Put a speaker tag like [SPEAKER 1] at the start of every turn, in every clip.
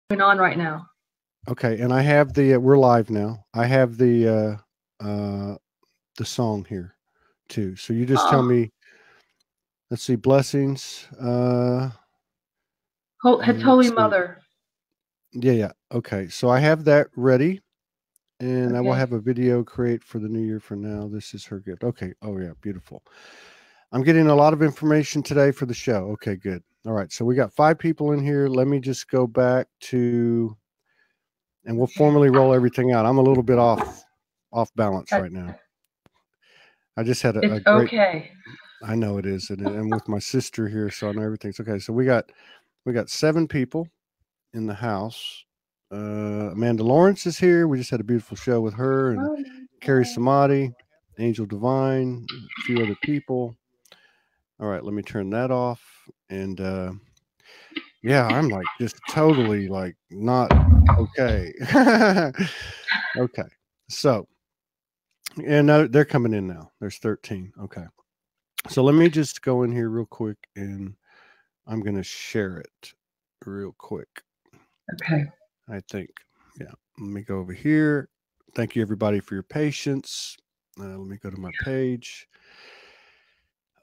[SPEAKER 1] going on right now.
[SPEAKER 2] Okay, and I have the we're live now. I have the song here too. So you just tell me. Let's see, blessings.
[SPEAKER 1] Holy Mother.
[SPEAKER 2] Yeah. Okay, so I have that ready, and
[SPEAKER 1] Okay.
[SPEAKER 2] I will have a video create for the new year. For now, this is her gift. Okay. Oh yeah, beautiful. I'm getting a lot of information today for the show. Okay, good. All right, so we got 5 people in here. Let me just go back to, and we'll formally roll everything out. I'm a little bit off balance right now. I just had a great.
[SPEAKER 1] Okay.
[SPEAKER 2] I know it is, and with my sister here, so I know everything's okay. So we got 7 people in the house. Amanda Lawrence is here. We just had a beautiful show with her, and Carrie Samadhi, Angel Divine, a few other people. All right, let me turn that off. And yeah, I'm like just totally like not okay. Okay, so, and they're coming in now. There's 13. Okay, so let me just go in here real quick, and I'm going to share it real quick.
[SPEAKER 1] Okay.
[SPEAKER 2] I think, yeah. Let me go over here. Thank you, everybody, for your patience. Let me go to my page.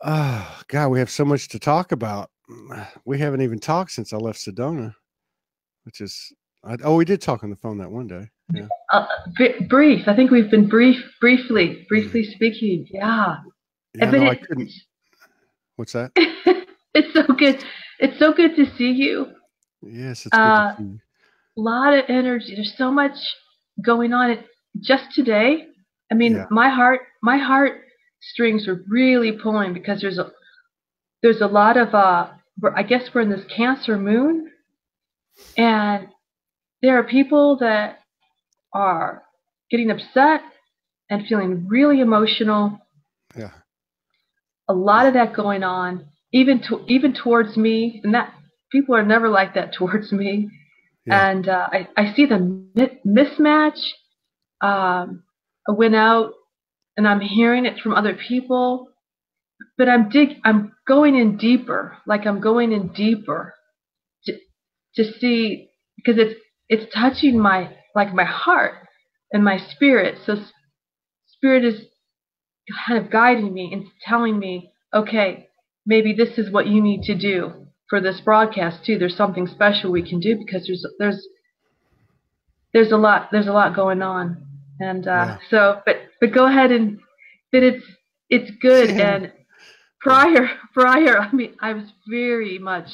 [SPEAKER 2] Oh, God, we have so much to talk about. We haven't even talked since I left Sedona, which is, we did talk on the phone that one day. Yeah.
[SPEAKER 1] Brief. I think we've been briefly speaking. Yeah.
[SPEAKER 2] Yeah, no, I couldn't. What's that?
[SPEAKER 1] It's so good. It's so good to see you.
[SPEAKER 2] Yes, it's good to see you.
[SPEAKER 1] A lot of energy. There's so much going on. Just today, I mean, yeah. my heart strings are really pulling because there's a lot of I guess we're in this Cancer moon, and there are people that are getting upset and feeling really emotional.
[SPEAKER 2] Yeah.
[SPEAKER 1] A lot of that going on, even towards me, and that people are never like that towards me. Yeah. And I see the mismatch. I went out and I'm hearing it from other people, but I'm going in deeper. Like I'm going in deeper to see, because it's touching my heart and my spirit. So spirit is kind of guiding me and telling me, okay, maybe this is what you need to do for this broadcast too. There's something special we can do because there's a lot going on, and yeah. So but go ahead and it's good. And prior, I mean, I was very much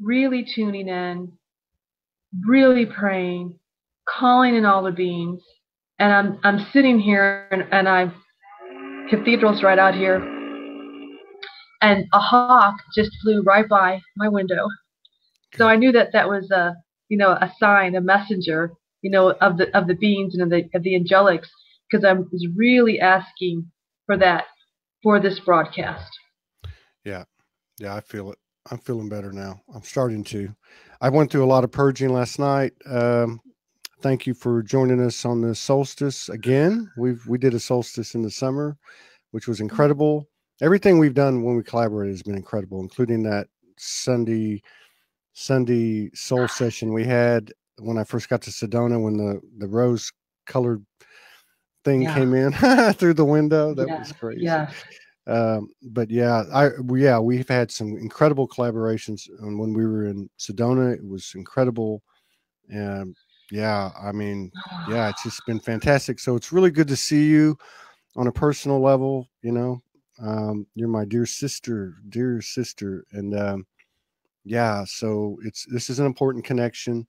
[SPEAKER 1] really tuning in, really praying, calling in all the beings, and I'm sitting here and I've cathedral's right out here, and a hawk just flew right by my window. So I knew that was a sign, a messenger, of the beings and of the angelics, because I was really asking for that for this broadcast.
[SPEAKER 2] Yeah, I feel it. I'm feeling better now. I'm starting to. I went through a lot of purging last night. Thank you for joining us on the solstice again. We did a solstice in the summer, which was incredible. Everything we've done when we collaborated has been incredible, including that Sunday soul session we had when I first got to Sedona, when the rose colored thing came in through the window. That was crazy.
[SPEAKER 1] Yeah.
[SPEAKER 2] But yeah, we've had some incredible collaborations. When we were in Sedona, it was incredible. And yeah, I mean, yeah, it's just been fantastic. So it's really good to see you on a personal level. You're my dear sister, and yeah, so this is an important connection.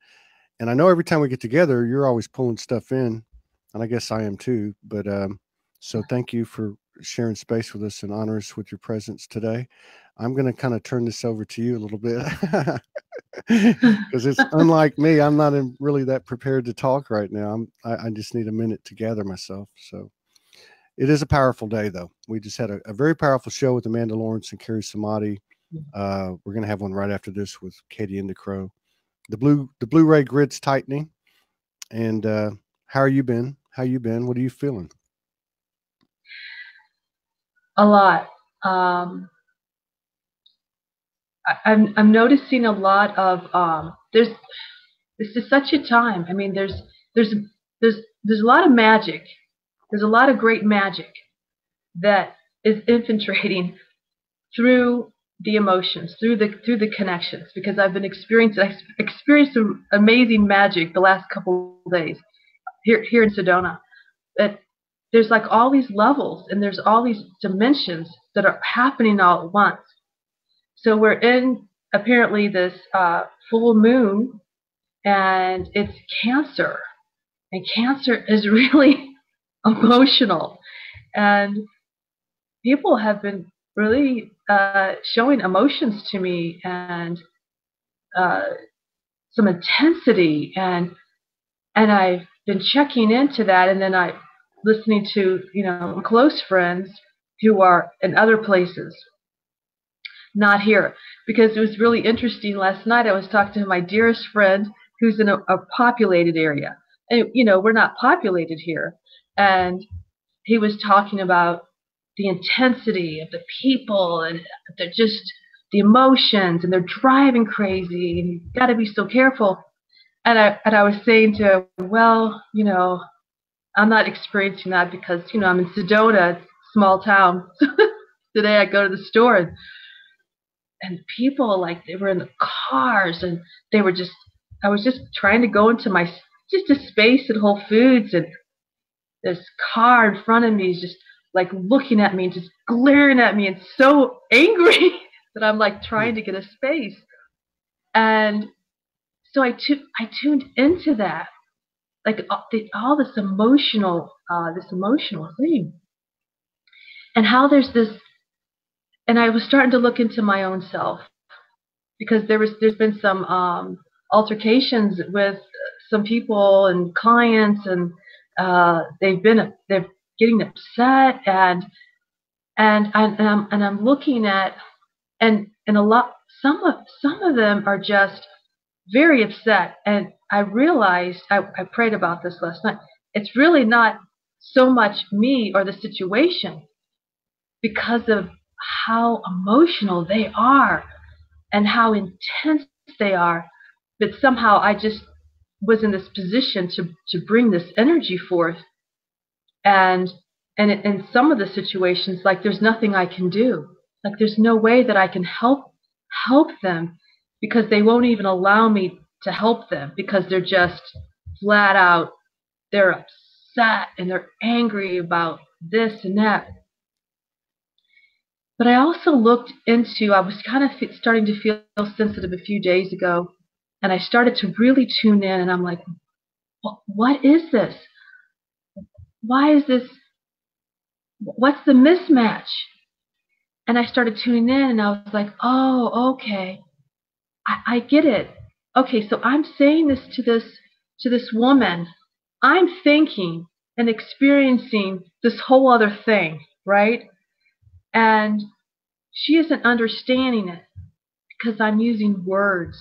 [SPEAKER 2] And I know every time we get together, you're always pulling stuff in, and I guess I am too. But so thank you for sharing space with us and honor us with your presence today. I'm going to kind of turn this over to you a little bit because it's unlike me. I'm not really that prepared to talk right now. I just need a minute to gather myself. So it is a powerful day, though. We just had a very powerful show with Amanda Lawrence and Carrie Samadhi. We're going to have one right after this with Katie and the Crow. The Blue Ray grid's tightening. And how you been? What are you feeling?
[SPEAKER 1] A lot. I'm noticing a lot of This is such a time. I mean, there's a lot of magic. There's a lot of great magic that is infiltrating through the emotions, through the connections, because I've experienced some amazing magic the last couple of days here in Sedona. That there's like all these levels and there's all these dimensions that are happening all at once. So we're in apparently this full moon, and it's Cancer, and Cancer is really emotional, and people have been really showing emotions to me, and some intensity, and I've been checking into that, and then I listening to close friends who are in other places, not here, because it was really interesting. Last night I was talking to my dearest friend who's in a populated area, and we're not populated here, and he was talking about the intensity of the people, and they're just the emotions, and they're driving crazy, and you've got to be so careful. And I was saying to him, well, I'm not experiencing that because I'm in Sedona, small town. Today I go to the store, and people, like, they were in the cars, and they were just, I was just trying to go into just a space at Whole Foods, and this car in front of me is just like looking at me and just glaring at me and so angry that I'm like trying to get a space. And so I tuned into that, like all this emotional thing, and how there's this, and I was starting to look into my own self, because there's been some altercations with some people and clients, and they're getting upset, and I'm looking at, and a lot, some of them are just very upset, and I realized, I prayed about this last night, it's really not so much me or the situation, because of how emotional they are and how intense they are, but somehow I just was in this position to bring this energy forth, and in some of the situations, like, there's nothing I can do, like there's no way that I can help them, because they won't even allow me to help them, because they're just flat out, they're upset and they're angry about this and that. But I also looked into, I was kind of starting to feel sensitive a few days ago, and I started to really tune in, and I'm like, what is this? Why is this? What's the mismatch? And I started tuning in, and I was like, oh, okay. I get it. Okay, so I'm saying this to this woman. I'm thinking and experiencing this whole other thing, right? And she isn't understanding it, because I'm using words,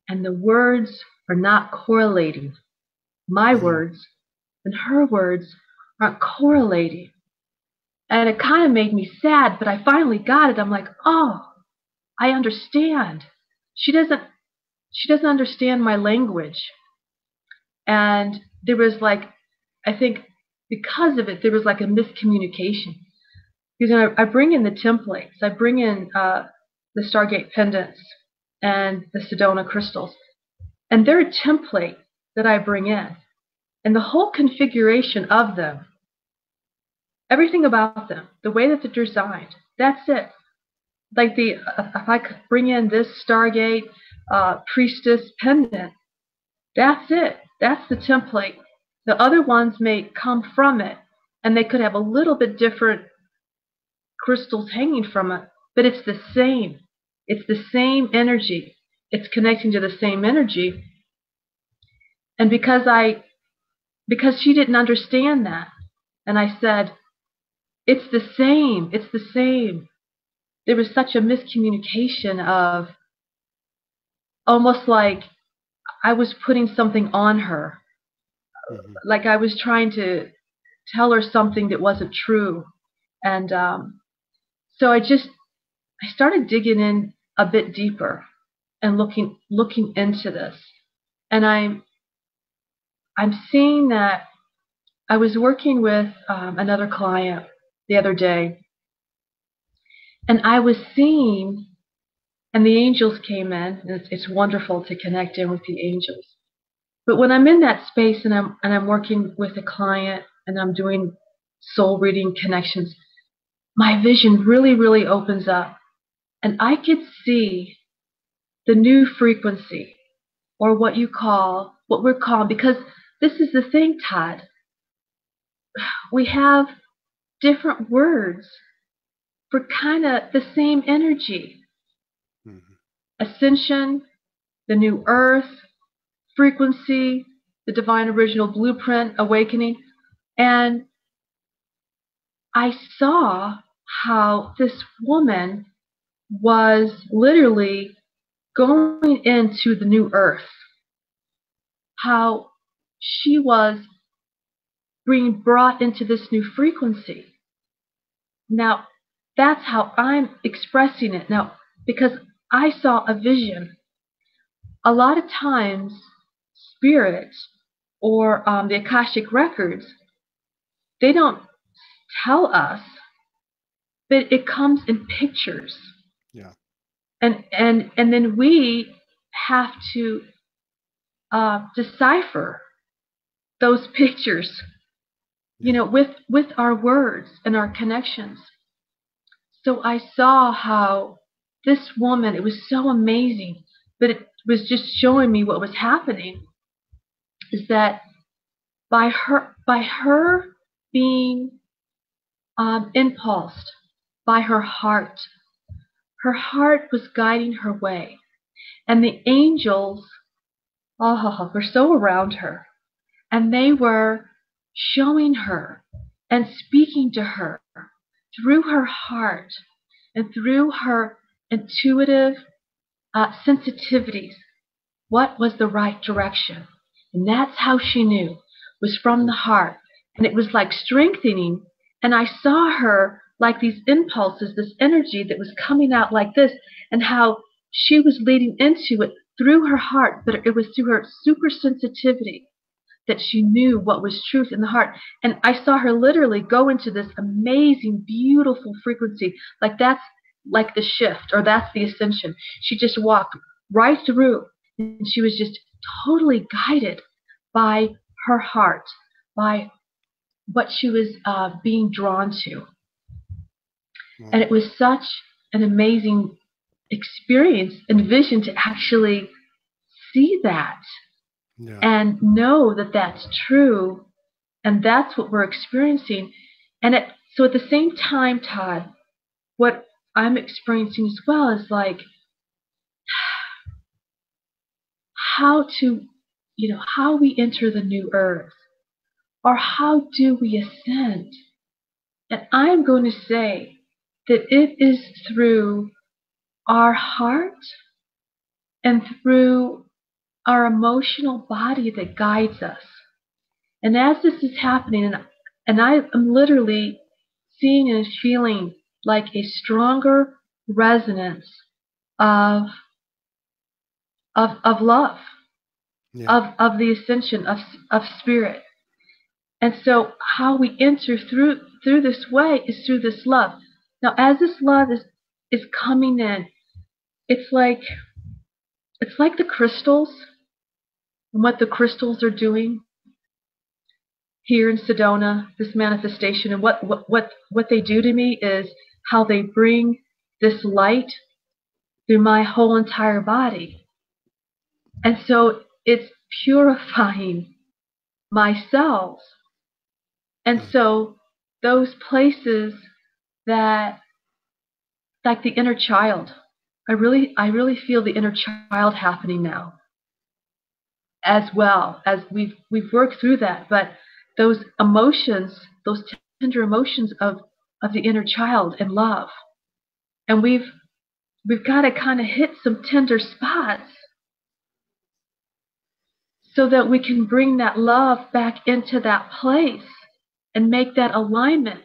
[SPEAKER 1] and the words are not correlating. My words and her words aren't correlating. And it kind of made me sad, but I finally got it. I'm like, oh, I understand. She doesn't understand my language. And there was, like, I think because of it, there was like a miscommunication. Because I bring in the templates. I bring in the Stargate pendants and the Sedona crystals. And they're a template that I bring in. And the whole configuration of them, everything about them, the way that they're designed, that's it. Like if I could bring in this Stargate Priestess pendant, that's it. That's the template. The other ones may come from it, and they could have a little bit different crystals hanging from it, but it's the same. It's the same energy. It's connecting to the same energy. And because she didn't understand that, and I said, it's the same. It's the same. There was such a miscommunication of almost like I was putting something on her. Like I was trying to tell her something that wasn't true. And so I started digging in a bit deeper and looking into this. And I'm seeing that I was working with another client the other day, and I was seeing, and the angels came in, and it's wonderful to connect in with the angels. But when I'm in that space and I'm working with a client and I'm doing soul reading connections, my vision really, really opens up, and I could see the new frequency, or what we're called, because this is the thing, Todd. We have different words for kind of the same energy. Ascension, the new earth, frequency, the divine original blueprint, awakening. And I saw how this woman was literally going into the new earth, how she was being brought into this new frequency. Now, that's how I'm expressing it now, because I saw a vision. A lot of times, spirit or the Akashic records, they don't tell us, but it comes in pictures.
[SPEAKER 2] Yeah.
[SPEAKER 1] And then we have to decipher those pictures, you know, with our words and our connections. So I saw how this woman, it was so amazing, but it was just showing me what was happening, is that by her being impulsed by her heart was guiding her way. And the angels, were so around her. And they were showing her and speaking to her through her heart and through her intuitive sensitivities what was the right direction. And that's how she knew, was from the heart. And it was like strengthening. And I saw her like these impulses, this energy that was coming out like this, and how she was leading into it through her heart, but it was through her super sensitivity that she knew what was truth in the heart. And I saw her literally go into this amazing, beautiful frequency. Like that's like the shift, or that's the ascension. She just walked right through, and she was just totally guided by her heart, by what she was being drawn to. And it was such an amazing experience and vision to actually see that. Yeah. And know that that's true, and that's what we're experiencing. And so at the same time, Todd, what I'm experiencing as well is like how we enter the new earth, or how do we ascend. And I'm going to say that it is through our heart and through our emotional body that guides us. And as this is happening, and I am literally seeing and feeling like a stronger resonance of love, of the ascension of spirit. And so how we enter through this way is through this love. Now, as this love is coming in, it's like the crystals, and what the crystals are doing here in Sedona, this manifestation, and what they do to me is how they bring this light through my whole entire body. And so it's purifying my cells. And so those places that, like the inner child, I really feel the inner child happening now, as well as we've worked through that. But those emotions, those tender emotions of the inner child and love, and we've got to kind of hit some tender spots so that we can bring that love back into that place and make that alignment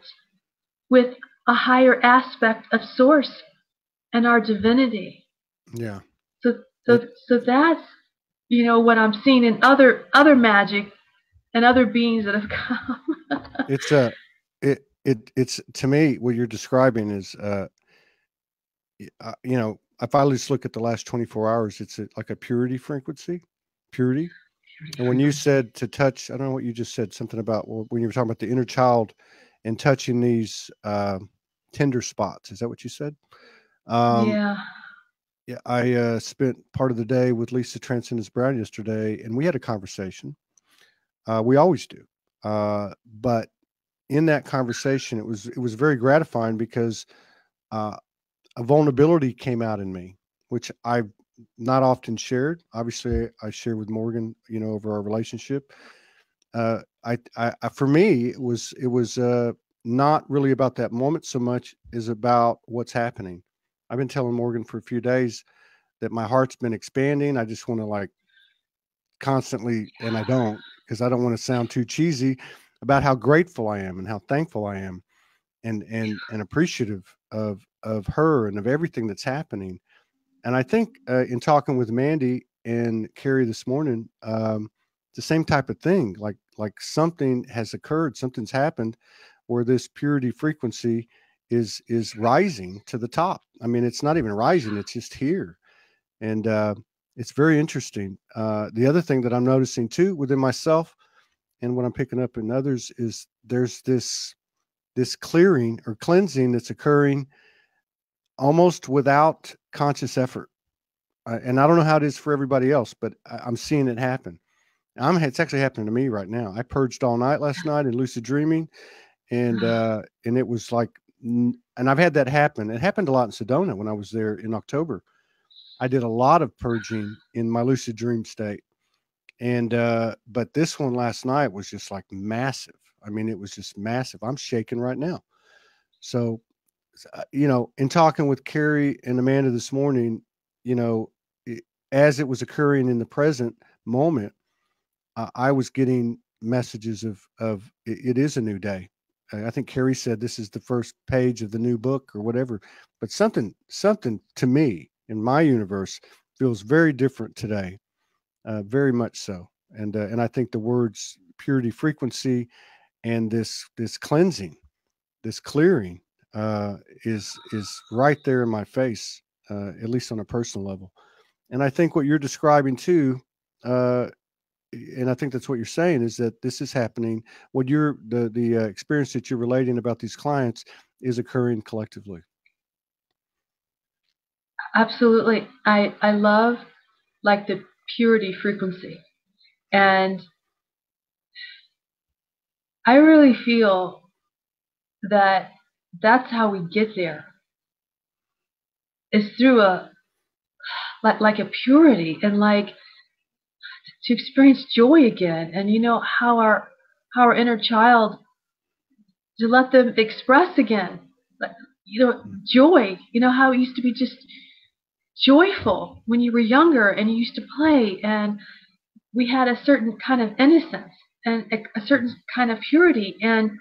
[SPEAKER 1] with a higher aspect of source and our divinity.
[SPEAKER 2] Yeah.
[SPEAKER 1] So that's, what I'm seeing in other magic and other beings that have come.
[SPEAKER 2] It's to me, what you're describing is, if I just look at the last 24 hours, it's like a purity frequency, purity. And when you said to touch, I don't know what you just said, something about when you were talking about the inner child and touching these tender spots. Is that what you said?
[SPEAKER 1] Yeah.
[SPEAKER 2] Yeah. I spent part of the day with Lisa Transcendence Brown yesterday, and we had a conversation. We always do. But in that conversation, it was very gratifying because a vulnerability came out in me, which I've not often shared. Obviously, I share with Morgan, over our relationship. For me, it was not really about that moment so much as about what's happening. I've been telling Morgan for a few days that my heart's been expanding. I just want to constantly, and I don't, because I don't want to sound too cheesy, about how grateful I am and how thankful I am and appreciative of her and of everything that's happening. And I think in talking with Mandy and Carrie this morning, the same type of thing, like something has occurred, something's happened where this purity frequency is rising to the top. I mean, it's not even rising, it's just here. And it's very interesting. The other thing that I'm noticing too within myself and what I'm picking up in others is there's this clearing or cleansing that's occurring almost without conscious effort. And I don't know how it is for everybody else, but I'm seeing it happen. It's actually happening to me right now. I purged all night last night in lucid dreaming, and it was like, and I've had that happen. It happened a lot in Sedona when I was there in October. I did a lot of purging in my lucid dream state. And, but this one last night was just like massive. I mean, it was just massive. I'm shaking right now. So, in talking with Carrie and Amanda this morning, as it was occurring in the present moment, I was getting messages of it is a new day. I think Carrie said this is the first page of the new book or whatever, but something to me in my universe feels very different today, very much so. And I think the words purity frequency and this cleansing, this clearing, is right there in my face, at least on a personal level. And I think what you're describing too, and I think that's what you're saying, is that this is happening. What the experience that you're relating about these clients is occurring collectively.
[SPEAKER 1] Absolutely. I love the purity frequency. And I really feel that that's how we get there. Is through a purity and to experience joy again, and how our inner child, to let them express again, joy. How it used to be just joyful when you were younger and you used to play, and we had a certain kind of innocence and a certain kind of purity. And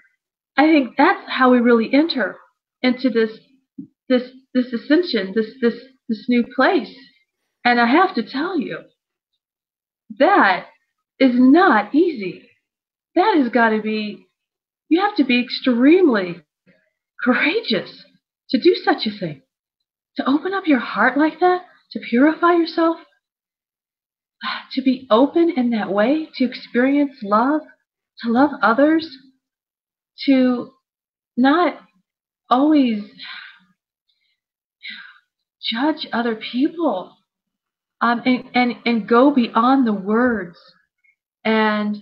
[SPEAKER 1] I think that's how we really enter into this ascension, this new place. And I have to tell you, that is not easy. That has got to be, you have to be extremely courageous to do such a thing. To open up your heart like that, to purify yourself, to be open in that way, to experience love, to love others, to not always judge other people, and go beyond the words. And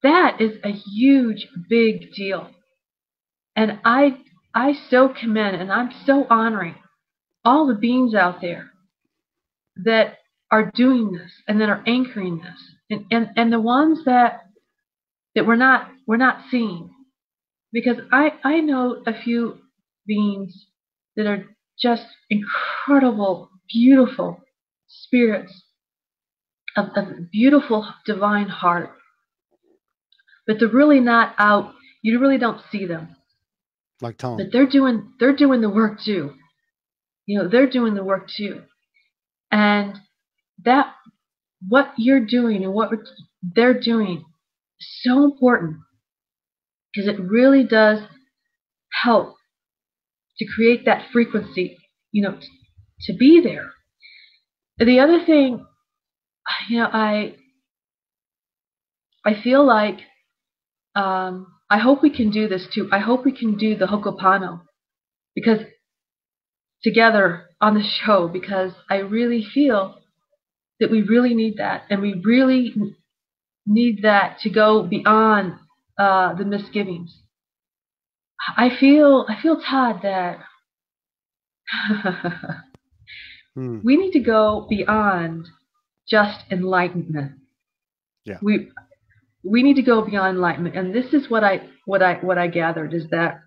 [SPEAKER 1] that is a huge, big deal. And I so commend, and I'm so honoring all the beings out there that are doing this and that are anchoring this, and the ones that we're not seeing, because I know a few beings that are just incredible, beautiful spirits of beautiful divine heart, but they're really not out. You really don't see them.
[SPEAKER 2] Like Tom.
[SPEAKER 1] But they're doing the work too. They're doing the work too. And that what you're doing and what they're doing is so important, because it really does help to create that frequency, you know, to be there. The other thing, you know, I feel like I hope we can do this too. I hope we can do the Ho'oponopono because together on the show, because I really feel that we really need that, and we really need that to go beyond the misgivings. I feel, Todd, that we need to go beyond just enlightenment.
[SPEAKER 2] Yeah.
[SPEAKER 1] We need to go beyond enlightenment, and this is what I gathered is that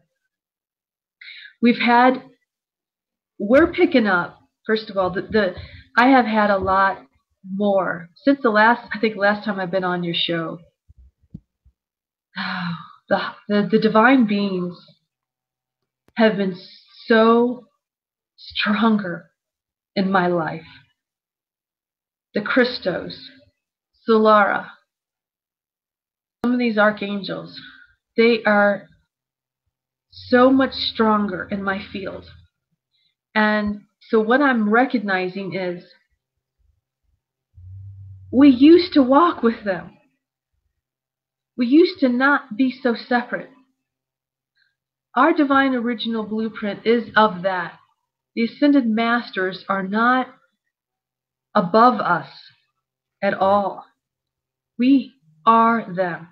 [SPEAKER 1] we're picking up. First of all, I have had a lot more since I think last time I've been on your show. The divine beings have been so stronger in my life. The Christos, Solara, some of these archangels, they are so much stronger in my field. And so what I'm recognizing is we used to walk with them. We used to not be so separate. Our divine original blueprint is of that. The Ascended Masters are not above us at all. We are them.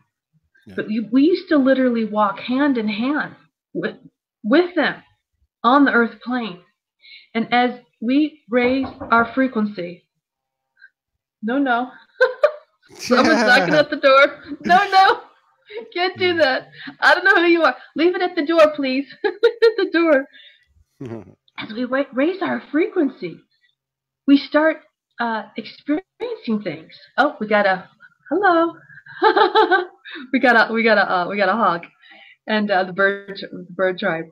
[SPEAKER 1] Yeah. But we used to literally walk hand in hand with them on the earth plane. And as we raise our frequency, no. Someone's knocking at the door. No. Can't do that. I don't know who you are. Leave it at the door, please. At the door. As we raise our frequency, we start experiencing things. Oh, we got a hello. we got a hawk, and the bird tribe,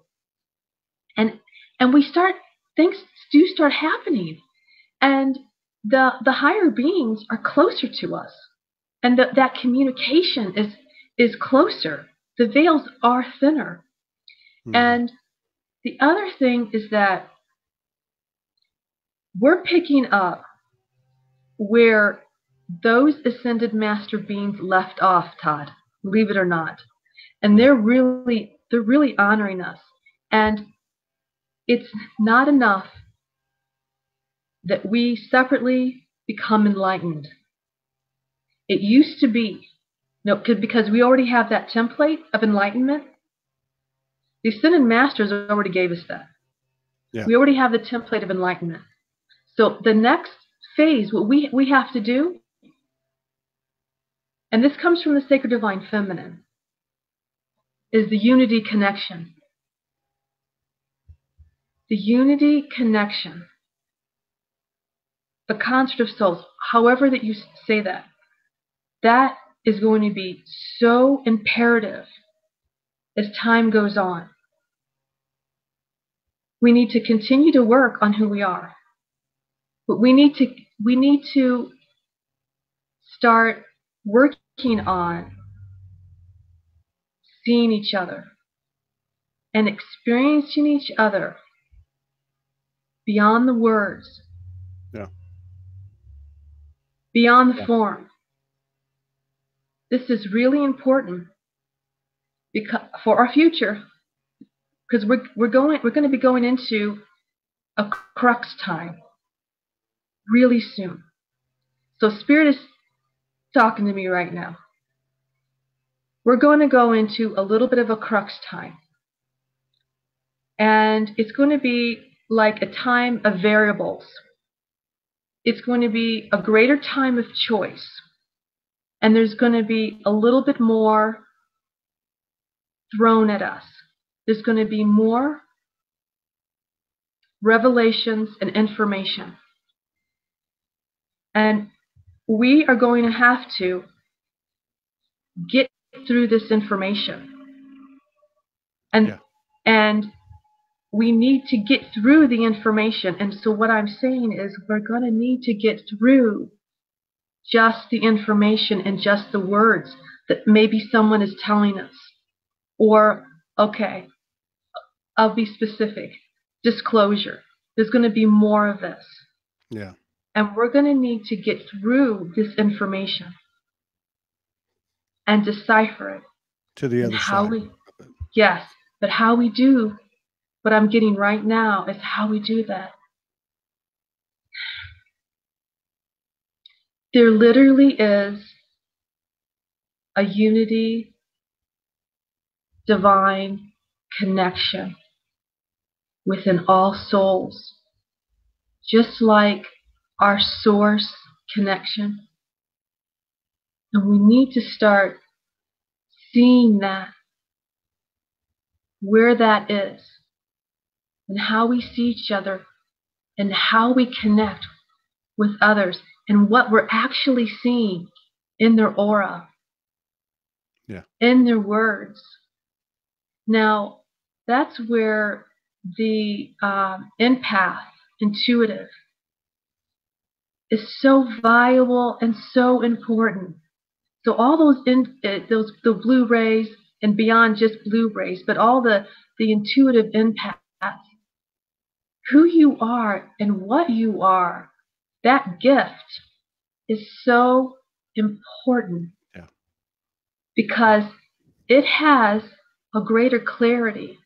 [SPEAKER 1] and we start, things do start happening, and the higher beings are closer to us, and that communication is closer. The veils are thinner. And the other thing is that we're picking up where those Ascended Master beings left off, Todd, believe it or not. And they're really honoring us. And it's not enough that we separately become enlightened. It used to be, because we already have that template of enlightenment. The Ascended Masters already gave us that. Yeah. We already have the template of enlightenment. So the next phase, what we have to do, and this comes from the Sacred Divine Feminine, is the unity connection. The unity connection. The concert of souls, however that you say that, that is going to be so imperative as time goes on. We need to continue to work on who we are. But we need to start working on seeing each other and experiencing each other beyond the words, beyond the form. This is really important for our future, because we're going to be going into a crux time really soon. So Spirit is talking to me right now. We're going to go into a little bit of a crux time. And it's going to be like a time of variables. It's going to be a greater time of choice. And there's going to be a little bit more thrown at us. There's going to be more revelations and information. And we are going to have to get through this information. And we need to get through the information. And so what I'm saying is we're going to need to get through just the information and just the words that maybe someone is telling us. Or, okay, I'll be specific. Disclosure. There's going to be more of this.
[SPEAKER 2] Yeah.
[SPEAKER 1] And we're going to need to get through this information and decipher it.
[SPEAKER 2] To the other side.
[SPEAKER 1] Yes, but how we do what I'm getting right now is how we do that. There literally is a unity, divine connection within all souls, just like our source connection. And we need to start seeing that, where that is, and how we see each other, and how we connect with others, and what we're actually seeing in their aura, in their words. Now, that's where the empath, intuitive, is so valuable and so important. So all those the blue rays, and beyond just blue rays, but all the intuitive empaths, who you are and what you are, that gift is so important.
[SPEAKER 2] Yeah.
[SPEAKER 1] Because it has a greater clarity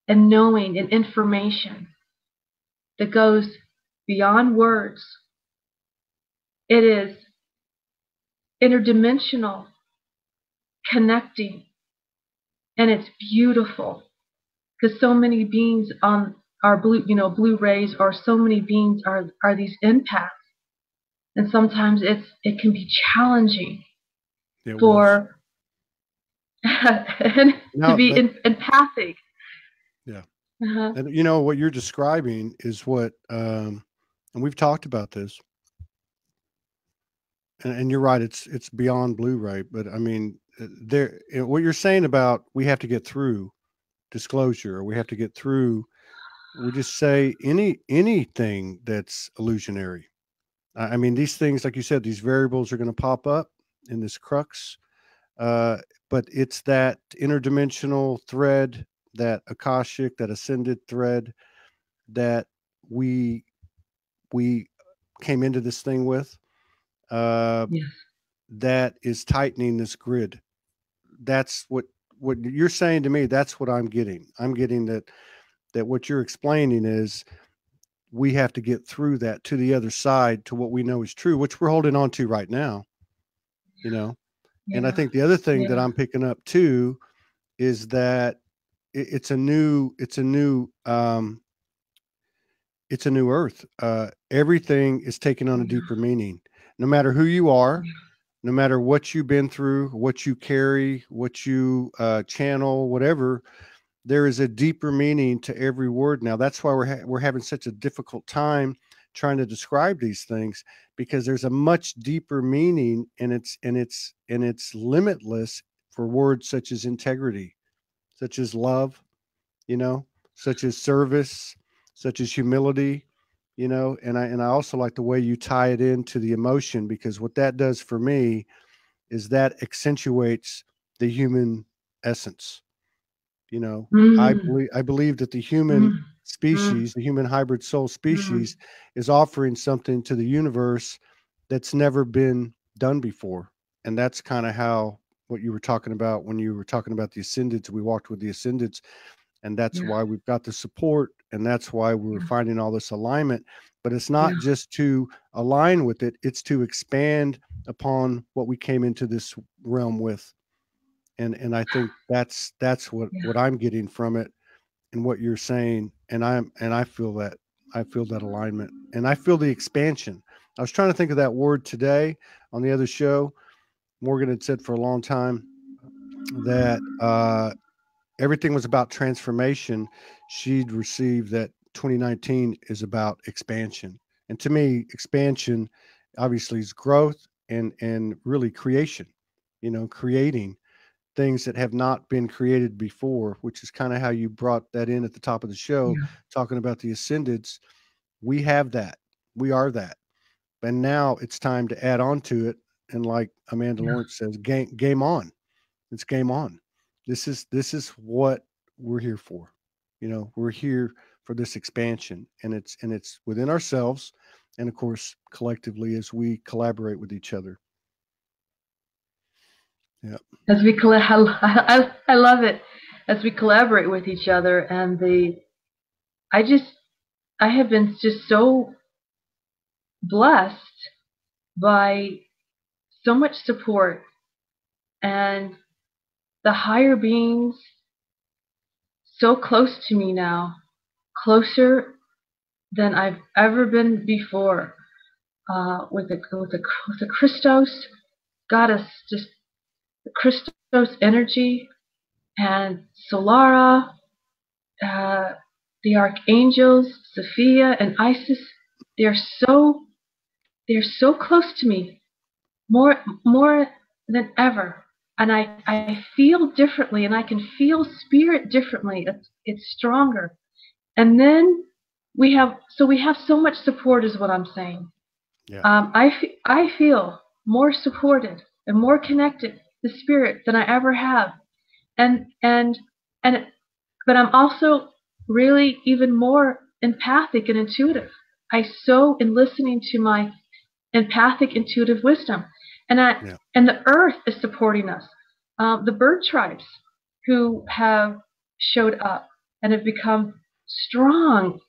[SPEAKER 1] and knowing and information that goes beyond words. It is interdimensional, connecting, and it's beautiful, because so many beings on our blue rays, or so many beings are these empaths, and sometimes it can be challenging to be empathic.
[SPEAKER 2] Yeah. And what you're describing is what, and we've talked about this, and you're right, it's beyond blue ray, but I mean, what you're saying about we have to get through disclosure, or we have to get through, we just say anything that's illusionary. I mean, these things, like you said, these variables are going to pop up in this crux, but it's that interdimensional thread, that Akashic, that ascended thread that we came into this thing with, that is tightening this grid. That's what you're saying to me. That's what I'm getting. I'm getting that what you're explaining is we have to get through that to the other side, to what we know is true, which we're holding on to right now, And I think the other thing that I'm picking up too is that it's a new earth. Everything is taking on a deeper meaning, no matter who you are, no matter what you've been through, what you carry, what you channel, whatever. There is a deeper meaning to every word now. That's why we're having such a difficult time trying to describe these things, because there's a much deeper meaning, and it's limitless for words such as integrity, such as love, such as service, such as humility, and I also like the way you tie it into the emotion, because what that does for me is that accentuates the human essence. I believe that the human species, the human hybrid soul species, is offering something to the universe that's never been done before. And that's kind of how, what you were talking about when you were talking about the Ascendeds, we walked with the Ascendeds, and that's why we've got the support, and that's why we're finding all this alignment. But it's not just to align with it, it's to expand upon what we came into this realm with. And I think that's what I'm getting from it, and what you're saying. And I feel that alignment, and I feel the expansion. I was trying to think of that word today on the other show. Morgan had said for a long time that everything was about transformation. She'd received that 2019 is about expansion. And to me, expansion obviously is growth and really creation, creating things that have not been created before, which is kind of how you brought that in at the top of the show, talking about the Ascendeds. We have that. We are that. And now it's time to add on to it. And like Amanda Lawrence says, game on. It's game on. This is what we're here for. You know, we're here for this expansion, and it's within ourselves, and of course collectively as we collaborate with each other. Yeah.
[SPEAKER 1] As we I love it as we collaborate with each other, and I have been just so blessed by so much support, and the higher beings so close to me now, closer than I've ever been before. With the Christos, goddess, just the Christos energy, and Solara, the Archangels, Sophia and Isis. They're so close to me, more than ever. And I feel differently, and I can feel spirit differently. It's stronger. And then we have so much support, is what I'm saying.
[SPEAKER 2] Yeah.
[SPEAKER 1] I feel more supported and more connected to spirit than I ever have. But I'm also really even more empathic and intuitive. I so in listening to my empathic, intuitive wisdom, and the earth is supporting us. The bird tribes who have showed up and have become strong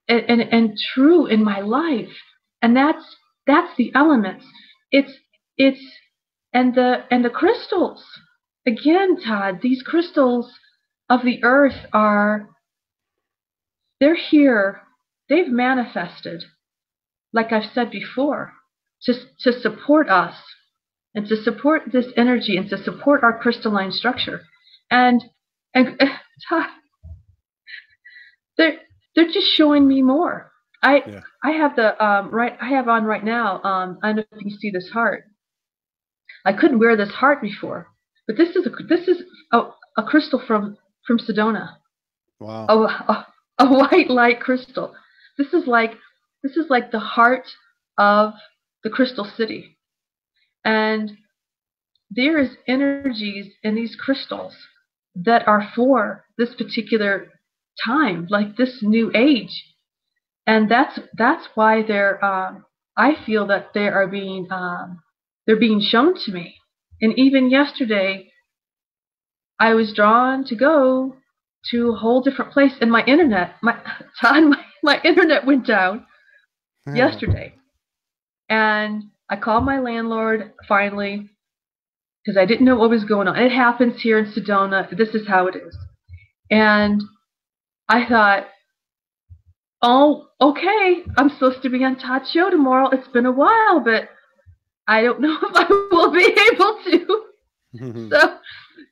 [SPEAKER 1] and true in my life, and that's the elements. It's and the crystals again, Todd. These crystals of the earth they're here. They've manifested, like I've said before, to support us and to support this energy and to support our crystalline structure. And Todd, they're just showing me more. I have the I have on right now. I don't know if you can see this heart. I couldn't wear this heart before, but this is a crystal from Sedona.
[SPEAKER 2] Wow.
[SPEAKER 1] A white light crystal. This is like the heart of the crystal city, and there is energies in these crystals that are for this particular time, like this new age, and that's why they're. I feel that they are being they're being shown to me, and even yesterday, I was drawn to go to a whole different place, and my internet, my internet went down yesterday, and I called my landlord finally because I didn't know what was going on. It happens here in Sedona. This is how it is, and I thought, oh, okay, I'm supposed to be on Todd's show tomorrow. It's been a while, but I don't know if I will be able to. So,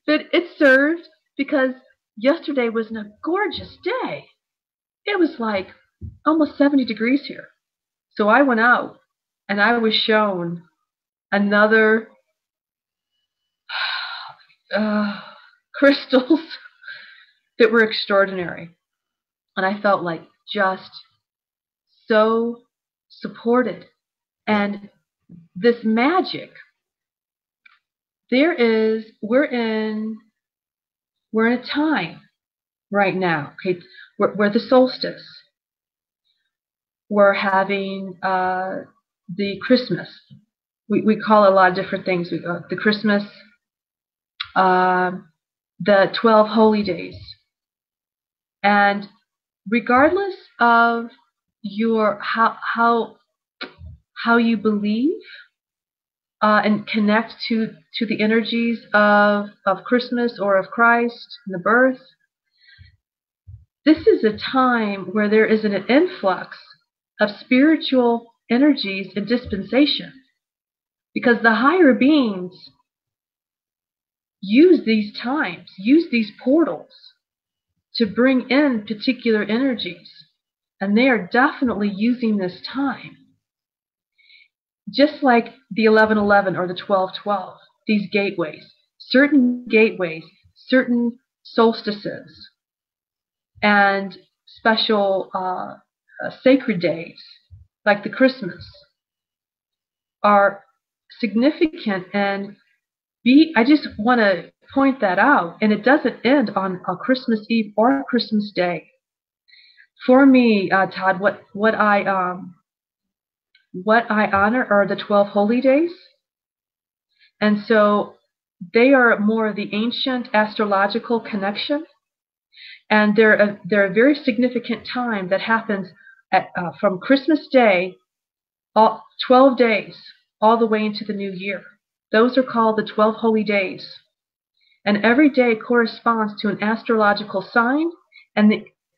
[SPEAKER 1] but it served because yesterday was a gorgeous day. It was like almost 70 degrees here. So I went out and I was shown another crystals that were extraordinary. And I felt like just so supported. And this magic, we're in a time right now. Okay, we're the solstice. We're having the Christmas. We call it a lot of different things. We got the Christmas, the 12 holy days, and regardless of your how you believe and connect to the energies of Christmas or of Christ and the birth, this is a time where there is an influx of spiritual energies and dispensation, because the higher beings use these times, use these portals to bring in particular energies, and they are definitely using this time. Just like the 11:11 or the 12:12, these gateways, certain solstices, and special sacred days, like the Christmas, are significant, and I just want to point that out. And it doesn't end on a Christmas Eve or a Christmas Day. For me, Todd, what I honor are the 12 holy days, and so they are more of the ancient astrological connection, and they're a very significant time that happens from Christmas Day, 12 days, all the way into the new year. Those are called the 12 holy days, and every day corresponds to an astrological sign and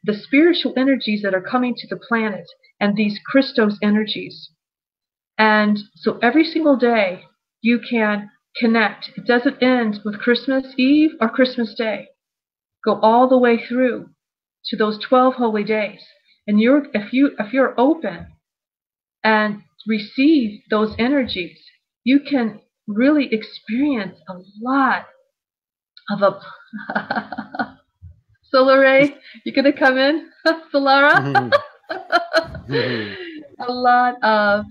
[SPEAKER 1] the spiritual energies that are coming to the planet, and these Christos energies. And so every single day you can connect. It doesn't end with Christmas Eve or Christmas Day. Go all the way through to those 12 holy days. And if you're open and receive those energies, you can really experience a lot of Solar Ray, you gonna come in, Solara? A lot of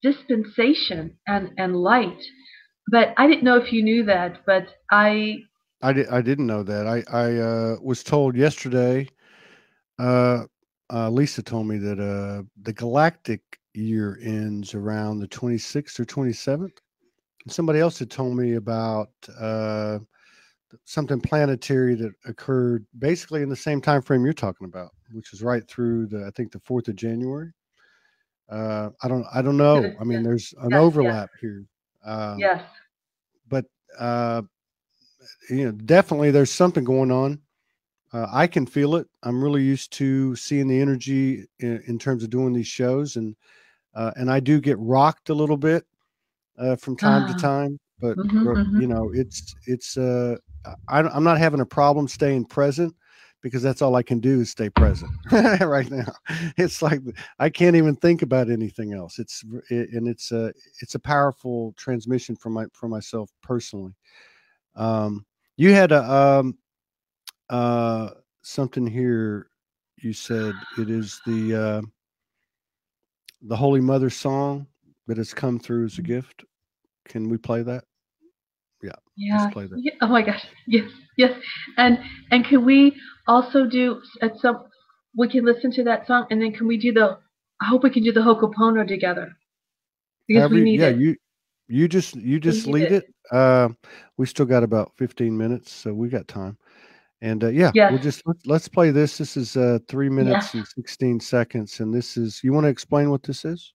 [SPEAKER 1] dispensation and light. But I didn't know if you knew that, but I
[SPEAKER 2] didn't know that. I was told yesterday, Lisa told me that the galactic year ends around the 26th or 27th. And somebody else had told me about something planetary that occurred basically in the same time frame you're talking about, which is right through I think the 4th of January. I don't know. I mean, there's an overlap here.
[SPEAKER 1] Yes.
[SPEAKER 2] But definitely there's something going on. I can feel it. I'm really used to seeing the energy in terms of doing these shows, and I do get rocked a little bit from time to time. But it's I'm not having a problem staying present, because that's all I can do is stay present right now. It's like I can't even think about anything else. It's a powerful transmission for myself personally. You had something here. You said it is the Holy Mother song that has come through as a gift. Can we play that? Yeah. Let's play that.
[SPEAKER 1] Yeah. Oh my gosh. Yes. And can we also do we can listen to that song, and then can we do I hope we can do the Ho'oponopono together, because we need it.
[SPEAKER 2] You just lead it. We still got about 15 minutes, so we got time. And let's play this. This is 3 minutes and 16 seconds, and this is. You want to explain what this is?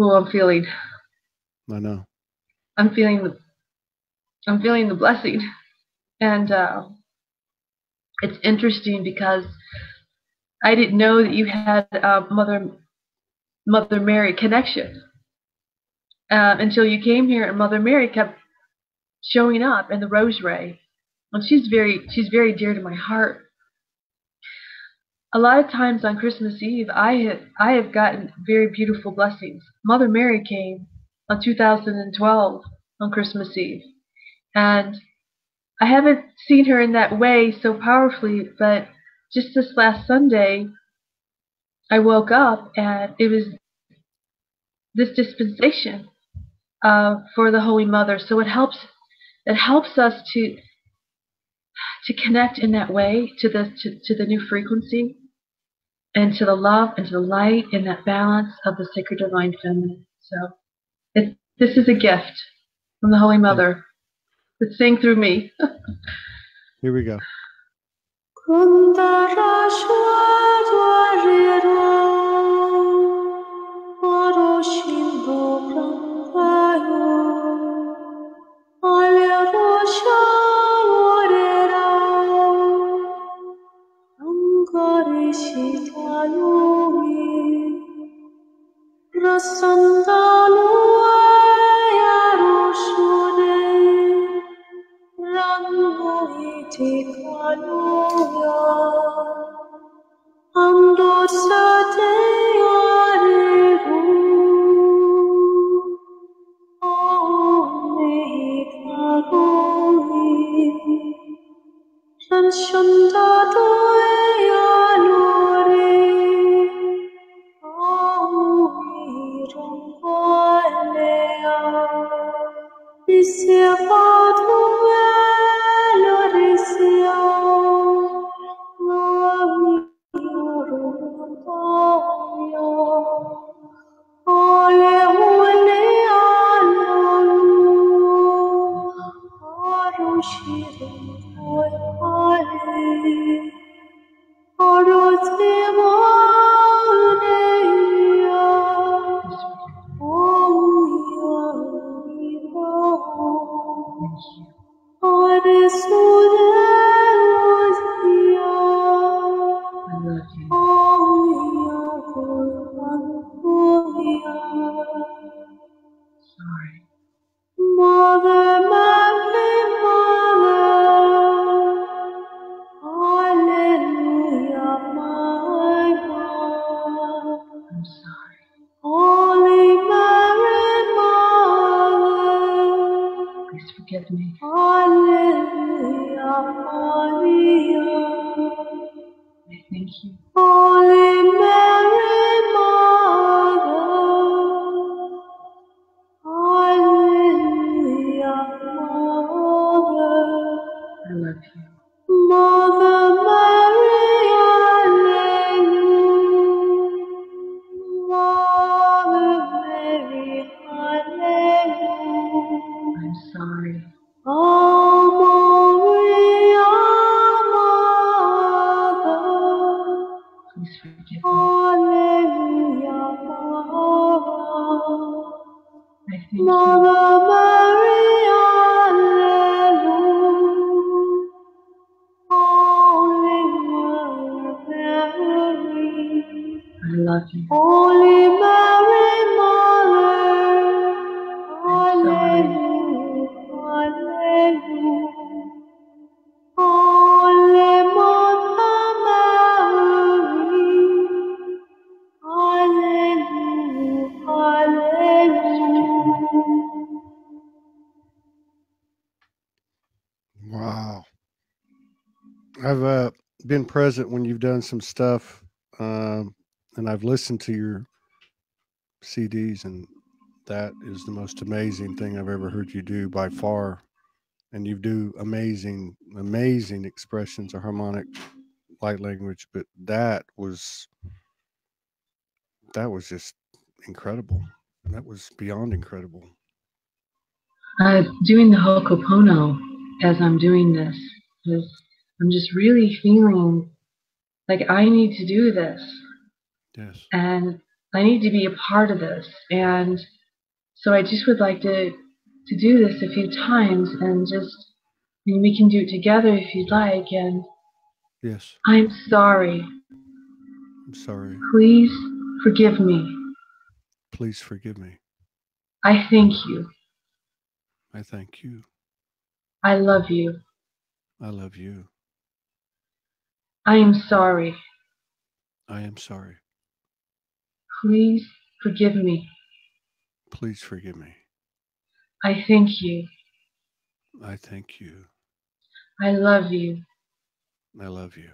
[SPEAKER 1] Oh, I'm feeling.
[SPEAKER 2] I know.
[SPEAKER 1] I'm feeling the blessing, and it's interesting because I didn't know that you had Mother Mary connection until you came here, and Mother Mary kept showing up in the Rose Ray, and she's very dear to my heart. A lot of times on Christmas Eve, I have gotten very beautiful blessings. Mother Mary came on 2012 on Christmas Eve, and I haven't seen her in that way so powerfully, but just this last Sunday, I woke up and it was this dispensation for the Holy Mother. So it helps us to connect in that way to the new frequency, and to the love and to the light, in that balance of the sacred divine feminine. So this is a gift from the Holy Mother. Let's sing through me.
[SPEAKER 2] Here we go. Wow. I've been present when you've done some stuff, and I've listened to your CDs, and that is the most amazing thing I've ever heard you do by far. And you do amazing, amazing expressions of harmonic light language, but that was just incredible. That was beyond incredible.
[SPEAKER 1] Doing the Ho'oponopono as I'm doing this is, I'm just really feeling like I need to do this.
[SPEAKER 2] Yes.
[SPEAKER 1] And I need to be a part of this. And so I just would like to do this a few times, and just, I mean, we can do it together if you'd like. And
[SPEAKER 2] yes.
[SPEAKER 1] I'm sorry.
[SPEAKER 2] I'm sorry.
[SPEAKER 1] Please forgive me.
[SPEAKER 2] Please forgive me.
[SPEAKER 1] I thank you.
[SPEAKER 2] I thank you.
[SPEAKER 1] I love you.
[SPEAKER 2] I love you.
[SPEAKER 1] I am sorry.
[SPEAKER 2] I am sorry.
[SPEAKER 1] Please forgive me.
[SPEAKER 2] Please forgive me.
[SPEAKER 1] I thank you.
[SPEAKER 2] I thank you.
[SPEAKER 1] I love you.
[SPEAKER 2] I love you.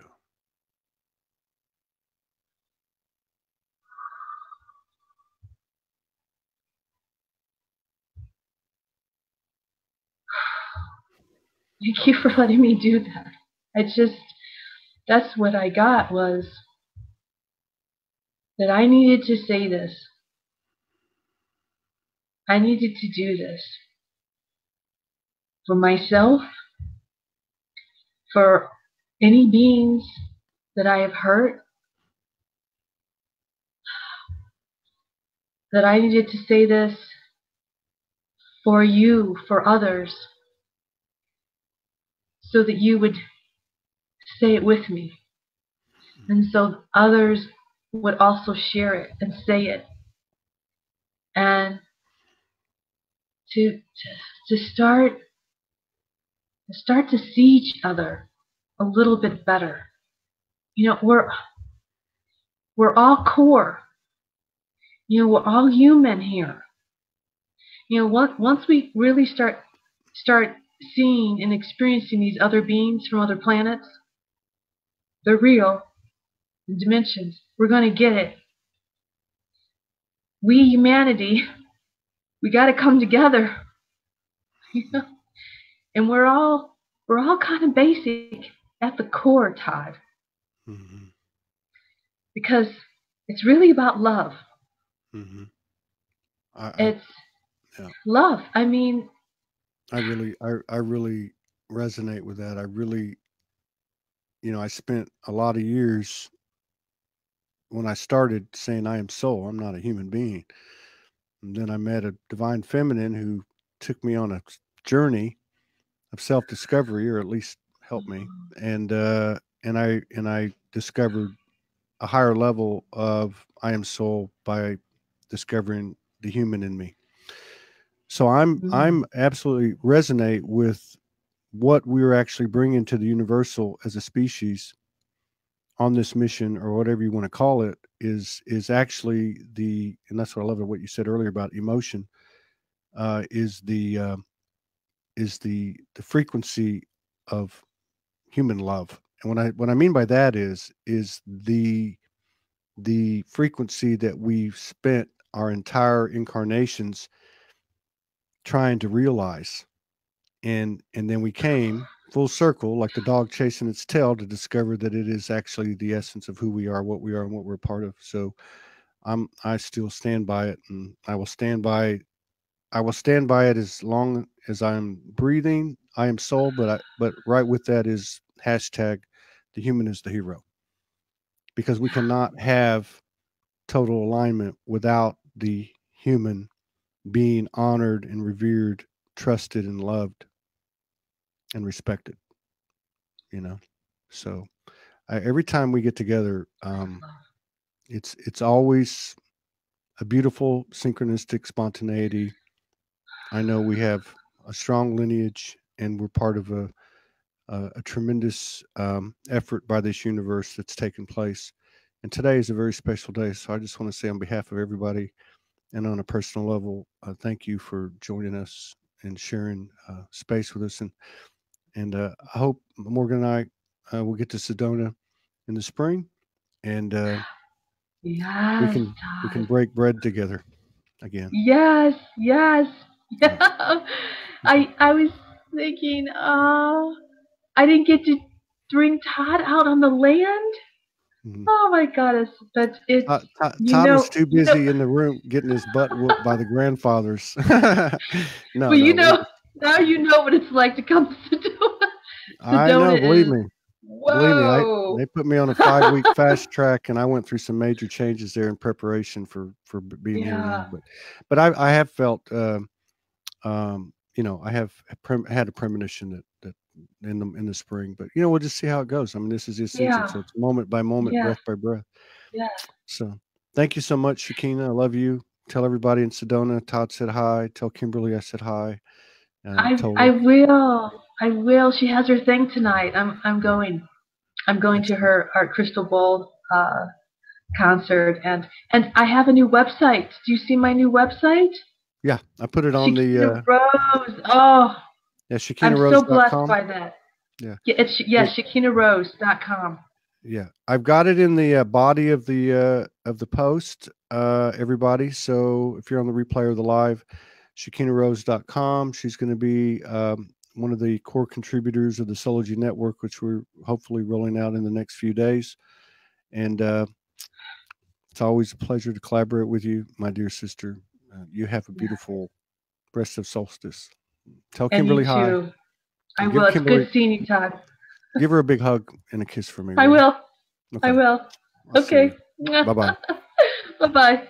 [SPEAKER 1] Thank you for letting me do that. That's what I got, was that I needed to say this. I needed to do this. For myself, for any beings that I have hurt, that I needed to say this for you, for others, so that you would say it with me. And so others would also share it and say it. And to start to see each other a little bit better. You know, we're all core. You know, we're all human here. You know, once we really start seeing and experiencing these other beings from other planets, they're real, the dimensions, we're going to get it. We, humanity, we got to come together. And we're all kind of basic at the core, Todd.
[SPEAKER 2] Mm-hmm.
[SPEAKER 1] Because it's really about love.
[SPEAKER 2] Mm-hmm.
[SPEAKER 1] It's love. I mean,
[SPEAKER 2] I really resonate with that. I really, I spent a lot of years when I started saying I am soul, I'm not a human being. And then I met a divine feminine who took me on a journey of self-discovery, or at least helped me. And I discovered a higher level of I am soul by discovering the human in me. So I'm absolutely resonate with what we're actually bringing to the universal as a species on this mission, or whatever you want to call it, is actually and that's what I love about what you said earlier about emotion, is the frequency of human love. And what I mean by that is the frequency that we've spent our entire incarnations trying to realize. And then we came full circle, like the dog chasing its tail, to discover that it is actually the essence of who we are, what we are, and what we're a part of. So I still stand by it, and I will stand by it as long as I'm breathing. I am soul, but right with that is hashtag the human is the hero, because we cannot have total alignment without the human being honored and revered, trusted and loved and respected, so every time we get together, it's always a beautiful synchronistic spontaneity. I know we have a strong lineage, and we're part of a tremendous effort by this universe that's taken place. And today is a very special day. So I just want to say, on behalf of everybody and on a personal level, thank you for joining us and sharing space with us. And I hope Morgan and I will get to Sedona in the spring, and we can break bread together again.
[SPEAKER 1] Yes. I was thinking, I didn't get to bring Todd out on the land. Mm-hmm. Oh my goodness! But it's
[SPEAKER 2] Todd was too busy in the room getting his butt whooped by the grandfathers.
[SPEAKER 1] No, well, now you know what it's like to come to Sedona.
[SPEAKER 2] I know, believe me. Whoa. They put me on a 5-week fast track, and I went through some major changes there in preparation for being here now. But I have felt, I have had a premonition that in the spring. But we'll just see how it goes. I mean, this is the ascension, so it's moment by moment, breath by breath.
[SPEAKER 1] Yeah.
[SPEAKER 2] So thank you so much, Shekina. I love you. Tell everybody in Sedona. Todd said hi. Tell Kimberly I said hi.
[SPEAKER 1] I will. She has her thing tonight. I'm going. I'm going to her Art Crystal Bowl concert, and I have a new website. Do you see my new website?
[SPEAKER 2] Yeah, I put it on
[SPEAKER 1] Shekina Rose. Oh,
[SPEAKER 2] yeah, Shekina
[SPEAKER 1] I'm
[SPEAKER 2] Rose.
[SPEAKER 1] So blessed by that.
[SPEAKER 2] Yeah,
[SPEAKER 1] it's ShekinaRose.com.
[SPEAKER 2] Yeah, I've got it in the body of the post, everybody. So if you're on the replay or the live, ShekinaRose.com. She's going to be one of the core contributors of the Soulogy Network, which we're hopefully rolling out in the next few days. And it's always a pleasure to collaborate with you, my dear sister. You have a beautiful rest of Solstice. Tell Kimberly hi.
[SPEAKER 1] I will. It's good seeing you, Todd.
[SPEAKER 2] Give her a big hug and a kiss for me.
[SPEAKER 1] I will. Okay. I will. Okay.
[SPEAKER 2] Bye-bye.
[SPEAKER 1] Bye-bye.